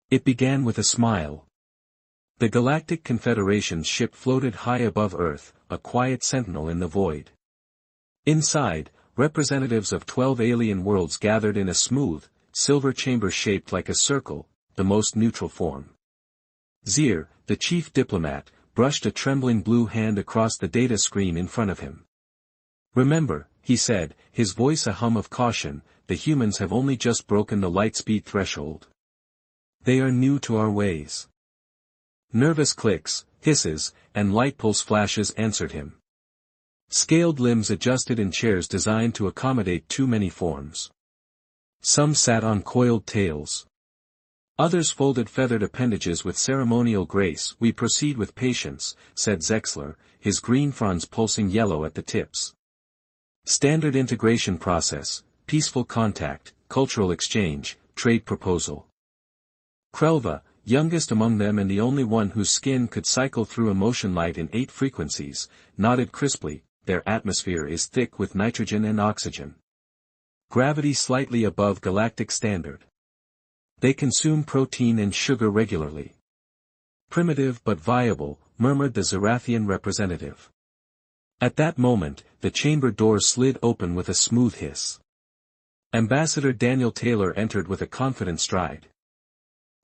It began with a smile. The Galactic Confederation's ship floated high above Earth, a quiet sentinel in the void. Inside, representatives of 12 alien worlds gathered in a smooth, silver chamber shaped like a circle, the most neutral form. Zir, the chief diplomat, brushed a trembling blue hand across the data screen in front of him. "Remember," he said, his voice a hum of caution, "the humans have only just broken the lightspeed threshold. They are new to our ways." Nervous clicks, hisses, and light pulse flashes answered him. Scaled limbs adjusted in chairs designed to accommodate too many forms. Some sat on coiled tails. Others folded feathered appendages with ceremonial grace. "We proceed with patience," said Zexler, his green fronds pulsing yellow at the tips. "Standard integration process, peaceful contact, cultural exchange, trade proposal." Krelva, youngest among them and the only one whose skin could cycle through emotion light in 8 frequencies, nodded crisply. "Their atmosphere is thick with nitrogen and oxygen. Gravity slightly above galactic standard. They consume protein and sugar regularly." "Primitive but viable," murmured the Zerathian representative. At that moment, the chamber door slid open with a smooth hiss. Ambassador Daniel Taylor entered with a confident stride.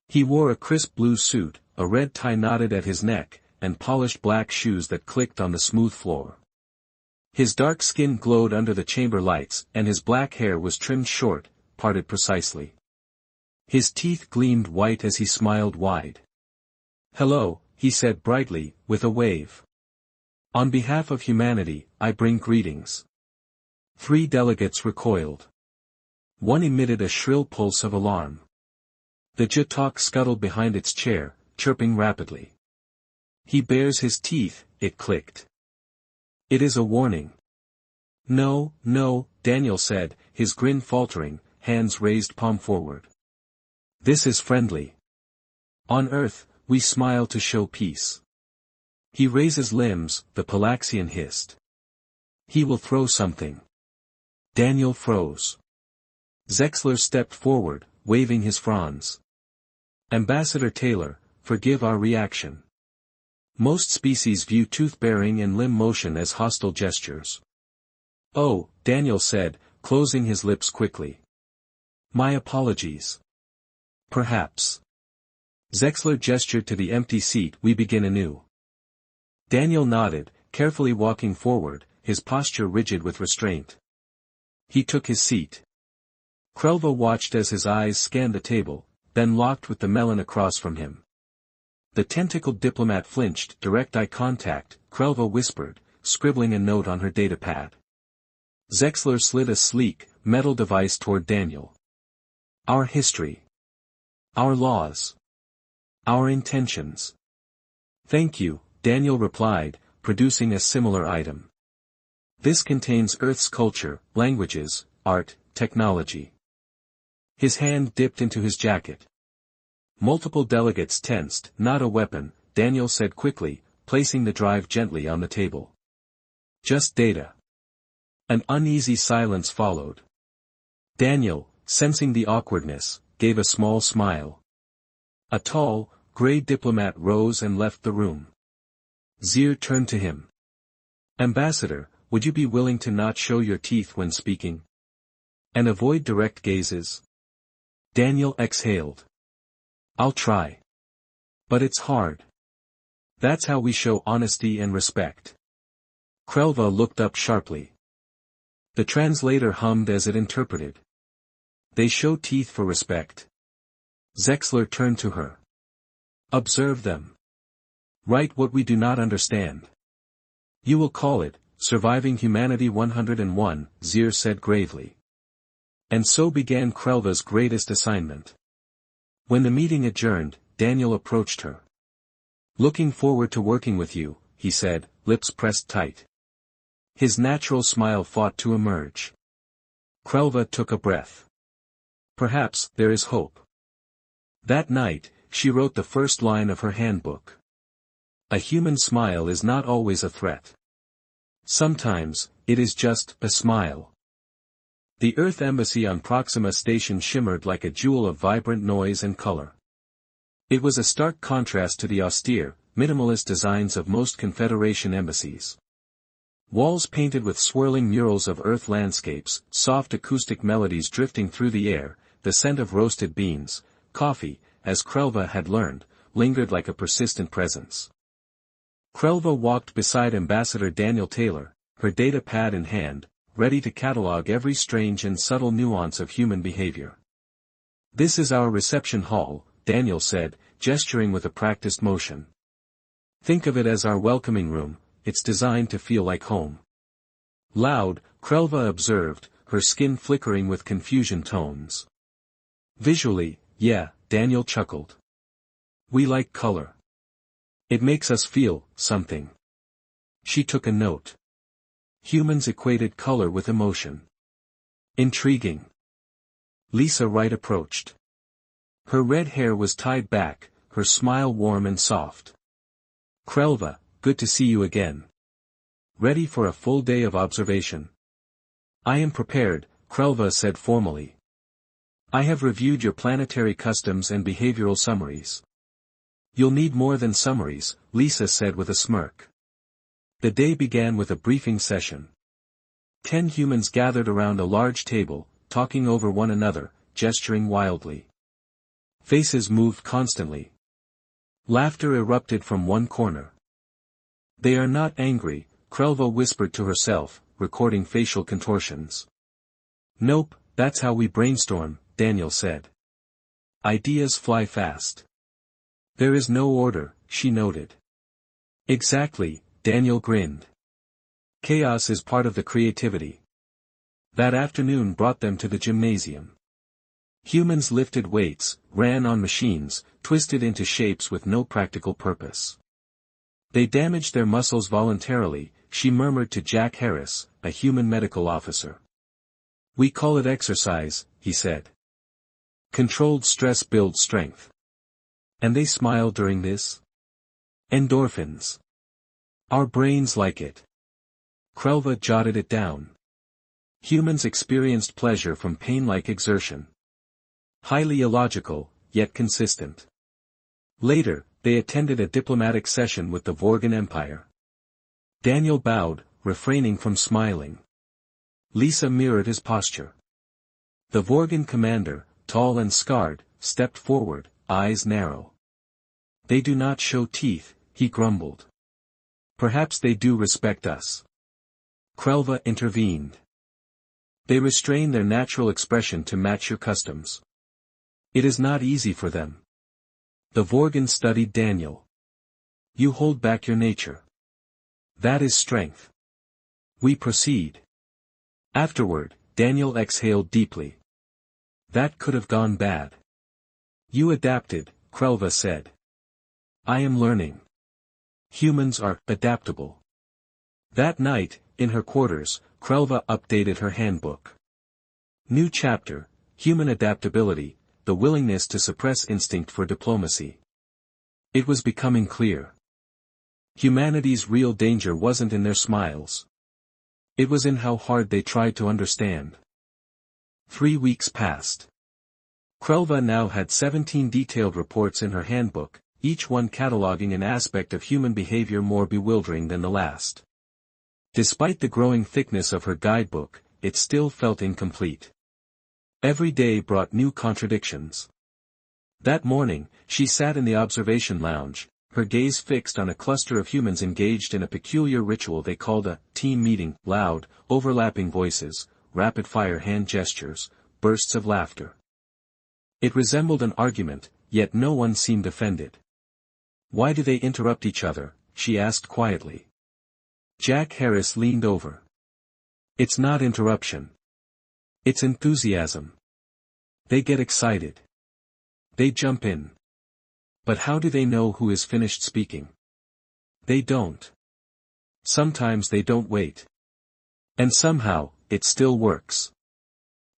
He wore a crisp blue suit, a red tie knotted at his neck, and polished black shoes that clicked on the smooth floor. His dark skin glowed under the chamber lights, and his black hair was trimmed short, parted precisely. His teeth gleamed white as he smiled wide. "Hello," he said brightly, with a wave. "On behalf of humanity, I bring greetings." 3 delegates recoiled. One emitted a shrill pulse of alarm. The Jatok scuttled behind its chair, chirping rapidly. "He bares his teeth," it clicked. "It is a warning." "No, no," Daniel said, his grin faltering, hands raised palm forward. "This is friendly. On Earth, we smile to show peace." "He raises limbs," the Palaxian hissed. "He will throw something." Daniel froze. Zexler stepped forward, waving his fronds. "Ambassador Taylor, forgive our reaction. Most species view tooth-baring and limb motion as hostile gestures." "Oh," Daniel said, closing his lips quickly. "My apologies. Perhaps." Zexler gestured to the empty seat. "We begin anew." Daniel nodded, carefully walking forward, his posture rigid with restraint. He took his seat. Krelva watched as his eyes scanned the table, then locked with the melon across from him. The tentacled diplomat flinched. "Direct eye contact," Krelva whispered, scribbling a note on her datapad. Zexler slid a sleek, metal device toward Daniel. "Our history. Our laws. Our intentions." "Thank you," Daniel replied, producing a similar item. "This contains Earth's culture, languages, art, technology." His hand dipped into his jacket. Multiple delegates tensed. "Not a weapon," Daniel said quickly, placing the drive gently on the table. "Just data." An uneasy silence followed. Daniel, sensing the awkwardness, gave a small smile. A tall, gray diplomat rose and left the room. Zir turned to him. "Ambassador, would you be willing to not show your teeth when speaking? And avoid direct gazes?" Daniel exhaled. "I'll try. But it's hard. That's how we show honesty and respect." Krelva looked up sharply. The translator hummed as it interpreted. "They show teeth for respect." Zexler turned to her. "Observe them. Write what we do not understand. You will call it, Surviving Humanity 101, Zir said gravely. And so began Krelva's greatest assignment. When the meeting adjourned, Daniel approached her. "Looking forward to working with you," he said, lips pressed tight. His natural smile fought to emerge. Krelva took a breath. "Perhaps there is hope." That night, she wrote the first line of her handbook. A human smile is not always a threat. Sometimes, it is just a smile. The Earth Embassy on Proxima Station shimmered like a jewel of vibrant noise and color. It was a stark contrast to the austere, minimalist designs of most Confederation embassies. Walls painted with swirling murals of Earth landscapes, soft acoustic melodies drifting through the air, the scent of roasted beans, coffee, as Krelva had learned, lingered like a persistent presence. Krelva walked beside Ambassador Daniel Taylor, her data pad in hand, ready to catalog every strange and subtle nuance of human behavior. "This is our reception hall," Daniel said, gesturing with a practiced motion. "Think of it as our welcoming room, it's designed to feel like home." "Loud," Krelva observed, her skin flickering with confusion tones. "Visually, yeah," Daniel chuckled. "We like color. It makes us feel something." She took a note. Humans equated color with emotion. Intriguing. Lisa Wright approached. Her red hair was tied back, her smile warm and soft. "Krelva, good to see you again. Ready for a full day of observation?" "I am prepared," Krelva said formally. "I have reviewed your planetary customs and behavioral summaries." "You'll need more than summaries," Lisa said with a smirk. The day began with a briefing session. 10 humans gathered around a large table, talking over one another, gesturing wildly. Faces moved constantly. Laughter erupted from one corner. "They are not angry," Krelva whispered to herself, recording facial contortions. "Nope, that's how we brainstorm," Daniel said. "Ideas fly fast." "There is no order," she noted. "Exactly," Daniel grinned. "Chaos is part of the creativity." That afternoon brought them to the gymnasium. Humans lifted weights, ran on machines, twisted into shapes with no practical purpose. "They damaged their muscles voluntarily," she murmured to Jack Harris, a human medical officer. "We call it exercise," he said. "Controlled stress builds strength." "And they smile during this?" "Endorphins. Our brains like it." Krelva jotted it down. Humans experienced pleasure from pain-like exertion. Highly illogical, yet consistent. Later, they attended a diplomatic session with the Vorgan Empire. Daniel bowed, refraining from smiling. Lisa mirrored his posture. The Vorgan commander, tall and scarred, stepped forward, eyes narrow. "They do not show teeth," he grumbled. "Perhaps they do respect us." Krelva intervened. "They restrain their natural expression to match your customs. It is not easy for them." The Vorgan studied Daniel. "You hold back your nature. That is strength." "We proceed." Afterward, Daniel exhaled deeply. "That could have gone bad." "You adapted," Krelva said. "I am learning. Humans are adaptable." That night, in her quarters, Krelva updated her handbook. New chapter, Human Adaptability, the willingness to suppress instinct for diplomacy. It was becoming clear. Humanity's real danger wasn't in their smiles. It was in how hard they tried to understand. 3 weeks passed. Krelva now had 17 detailed reports in her handbook, each one cataloging an aspect of human behavior more bewildering than the last. Despite the growing thickness of her guidebook, it still felt incomplete. Every day brought new contradictions. That morning, she sat in the observation lounge, her gaze fixed on a cluster of humans engaged in a peculiar ritual they called a team meeting. Loud, overlapping voices, rapid-fire hand gestures, bursts of laughter. It resembled an argument, yet no one seemed offended. "Why do they interrupt each other?" she asked quietly. Jack Harris leaned over. "It's not interruption. It's enthusiasm. They get excited. They jump in. But how do they know who is finished speaking? They don't. Sometimes they don't wait. And somehow, it still works."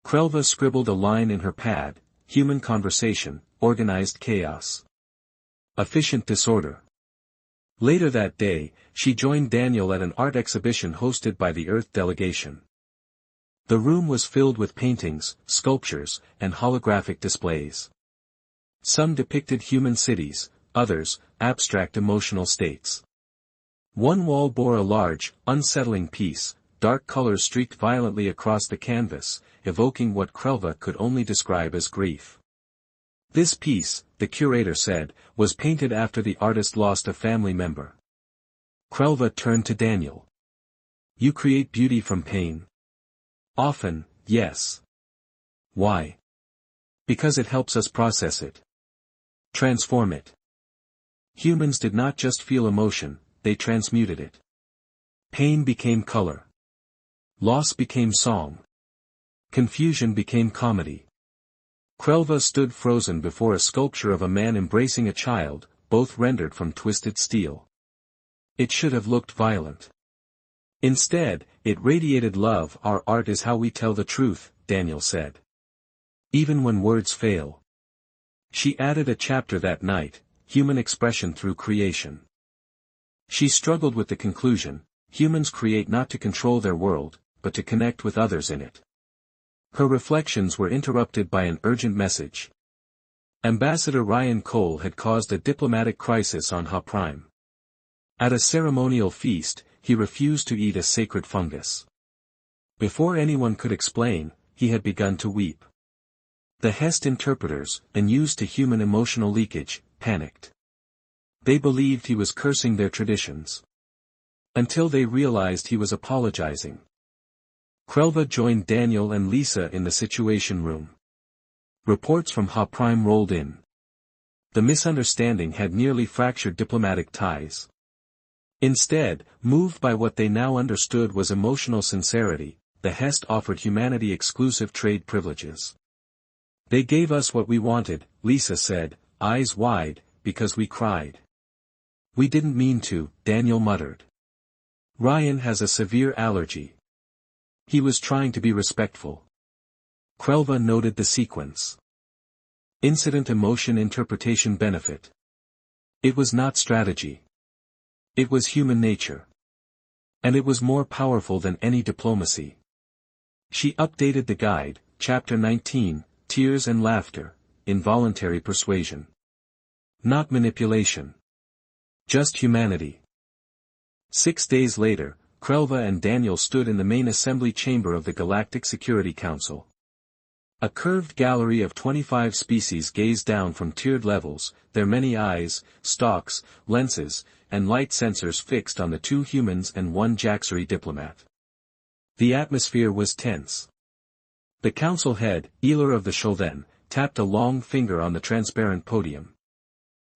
Krelva scribbled a line in her pad: "Human conversation, organized chaos. Efficient disorder." Later that day, she joined Daniel at an art exhibition hosted by the Earth delegation. The room was filled with paintings, sculptures, and holographic displays. Some depicted human cities, others, abstract emotional states. One wall bore a large, unsettling piece, dark colors streaked violently across the canvas, evoking what Krelva could only describe as grief. This piece, the curator said, was painted after the artist lost a family member. Krelva turned to Daniel. You create beauty from pain? Often, yes. Why? Because it helps us process it. Transform it. Humans did not just feel emotion, they transmuted it. Pain became color. Loss became song. Confusion became comedy. Krelva stood frozen before a sculpture of a man embracing a child, both rendered from twisted steel. It should have looked violent. Instead, it radiated love. Our art is how we tell the truth, Daniel said. Even when words fail. She added a chapter that night, Human Expression Through Creation. She struggled with the conclusion, humans create not to control their world, but to connect with others in it. Her reflections were interrupted by an urgent message. Ambassador Ryan Cole had caused a diplomatic crisis on Ha Prime. At a ceremonial feast, he refused to eat a sacred fungus. Before anyone could explain, he had begun to weep. The Hest interpreters, unused to human emotional leakage, panicked. They believed he was cursing their traditions. Until they realized he was apologizing. Krelva joined Daniel and Lisa in the Situation Room. Reports from Ha Prime rolled in. The misunderstanding had nearly fractured diplomatic ties. Instead, moved by what they now understood was emotional sincerity, the Hest offered humanity exclusive trade privileges. They gave us what we wanted, Lisa said, eyes wide, because we cried. We didn't mean to, Daniel muttered. Ryan has a severe allergy. He was trying to be respectful. Krelva noted the sequence. Incident emotion interpretation benefit. It was not strategy. It was human nature. And it was more powerful than any diplomacy. She updated the guide, Chapter 19, Tears and Laughter, Involuntary Persuasion. Not manipulation. Just humanity. 6 days later, Krelva and Daniel stood in the main assembly chamber of the Galactic Security Council. A curved gallery of 25 species gazed down from tiered levels, their many eyes, stalks, lenses, and light sensors fixed on the 2 humans and 1 Jaxari diplomat. The atmosphere was tense. The council head, Eler of the Sholden, tapped a long finger on the transparent podium.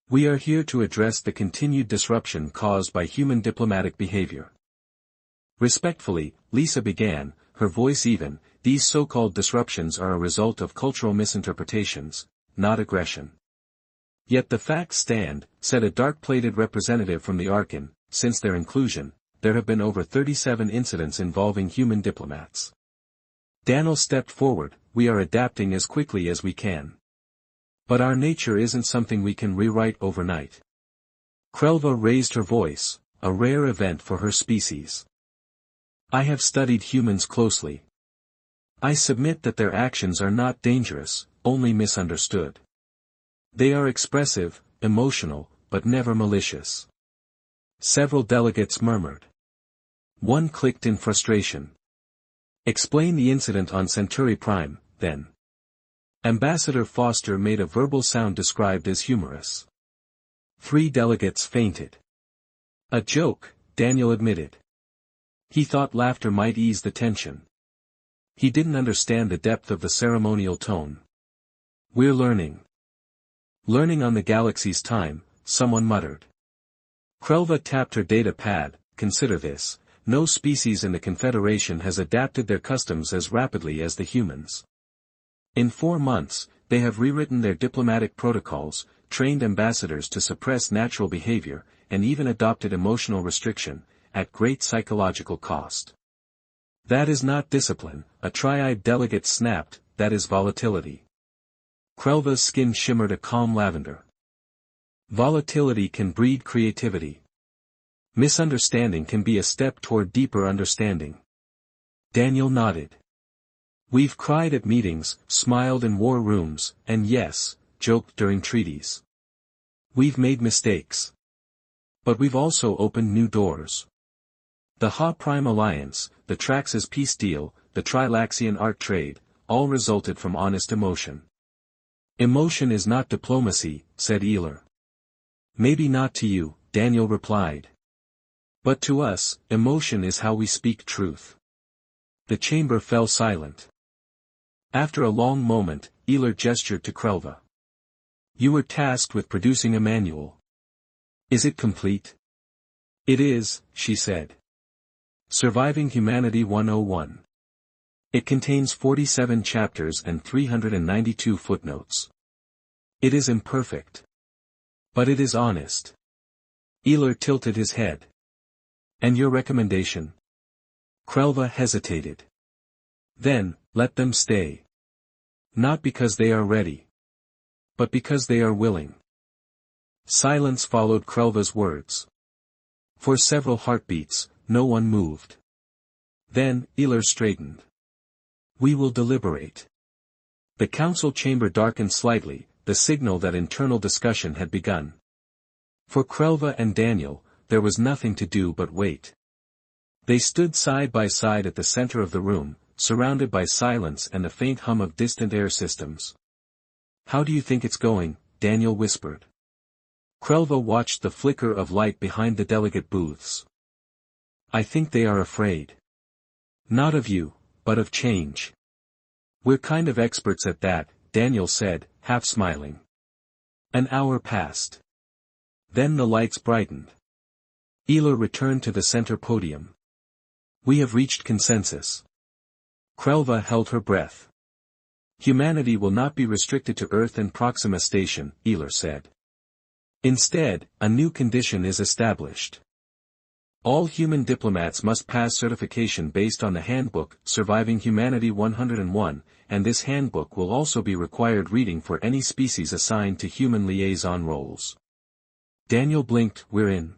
We are here to address the continued disruption caused by human diplomatic behavior. Respectfully, Lisa began, her voice even, these so-called disruptions are a result of cultural misinterpretations, not aggression. Yet the facts stand, said a dark-plated representative from the Archon, since their inclusion, there have been over 37 incidents involving human diplomats. Daniel stepped forward, we are adapting as quickly as we can. But our nature isn't something we can rewrite overnight. Krelva raised her voice, a rare event for her species. I have studied humans closely. I submit that their actions are not dangerous, only misunderstood. They are expressive, emotional, but never malicious. Several delegates murmured. One clicked in frustration. Explain the incident on Centauri Prime, then. Ambassador Foster made a verbal sound described as humorous. 3 delegates fainted. A joke, Daniel admitted. He thought laughter might ease the tension. He didn't understand the depth of the ceremonial tone. We're learning. Learning on the galaxy's time, someone muttered. Krelva tapped her data pad, consider this, no species in the Confederation has adapted their customs as rapidly as the humans. In 4 months, they have rewritten their diplomatic protocols, trained ambassadors to suppress natural behavior, and even adopted emotional restriction, at great psychological cost. That is not discipline, a tri-eyed delegate snapped, that is volatility. Krelva's skin shimmered a calm lavender. Volatility can breed creativity. Misunderstanding can be a step toward deeper understanding. Daniel nodded. We've cried at meetings, smiled in war rooms, and yes, joked during treaties. We've made mistakes. But we've also opened new doors. The Ha Prime Alliance, the Traxxas peace deal, the Trilaxian art trade, all resulted from honest emotion. Emotion is not diplomacy, said Eler. Maybe not to you, Daniel replied. But to us, emotion is how we speak truth. The chamber fell silent. After a long moment, Eler gestured to Krelva. You were tasked with producing a manual. Is it complete? It is, she said. Surviving Humanity 101. It contains 47 chapters and 392 footnotes. It is imperfect. But it is honest. Eler tilted his head. And your recommendation? Krelva hesitated. Then, let them stay. Not because they are ready. But because they are willing. Silence followed Krelva's words. For several heartbeats, no one moved. Then, Eler straightened. We will deliberate. The council chamber darkened slightly, the signal that internal discussion had begun. For Krelva and Daniel, there was nothing to do but wait. They stood side by side at the center of the room, surrounded by silence and the faint hum of distant air systems. How do you think it's going? Daniel whispered. Krelva watched the flicker of light behind the delegate booths. I think they are afraid. Not of you, but of change. We're kind of experts at that, Daniel said, half smiling. An hour passed. Then the lights brightened. Eler returned to the center podium. We have reached consensus. Krelva held her breath. Humanity will not be restricted to Earth and Proxima Station, Eler said. Instead, a new condition is established. All human diplomats must pass certification based on the handbook, Surviving Humanity 101, and this handbook will also be required reading for any species assigned to human liaison roles. Daniel blinked. We're in.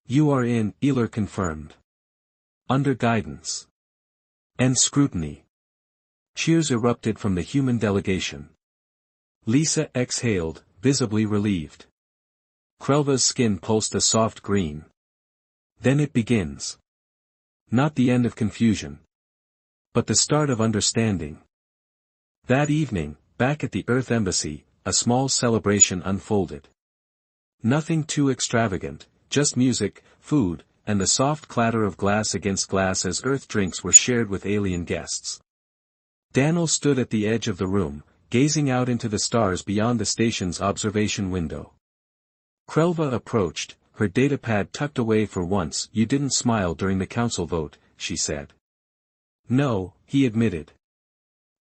You are in, Eler confirmed. Under guidance. And scrutiny. Cheers erupted from the human delegation. Lisa exhaled, visibly relieved. Krelva's skin pulsed a soft green. Then it begins. Not the end of confusion. But the start of understanding. That evening, back at the Earth Embassy, a small celebration unfolded. Nothing too extravagant, just music, food, and the soft clatter of glass against glass as Earth drinks were shared with alien guests. Daniel stood at the edge of the room, gazing out into the stars beyond the station's observation window. Krelva approached, her datapad tucked away for once. You didn't smile during the council vote, she said. No, he admitted.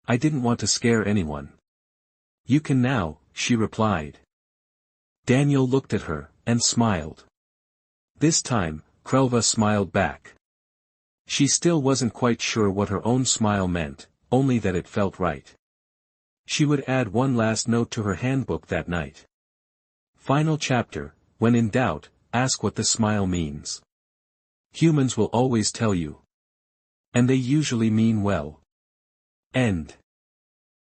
I didn't want to scare anyone. You can now, she replied. Daniel looked at her, and smiled. This time, Krelva smiled back. She still wasn't quite sure what her own smile meant, only that it felt right. She would add one last note to her handbook that night. Final chapter, when in doubt, ask what the smile means. Humans will always tell you. And they usually mean well. End.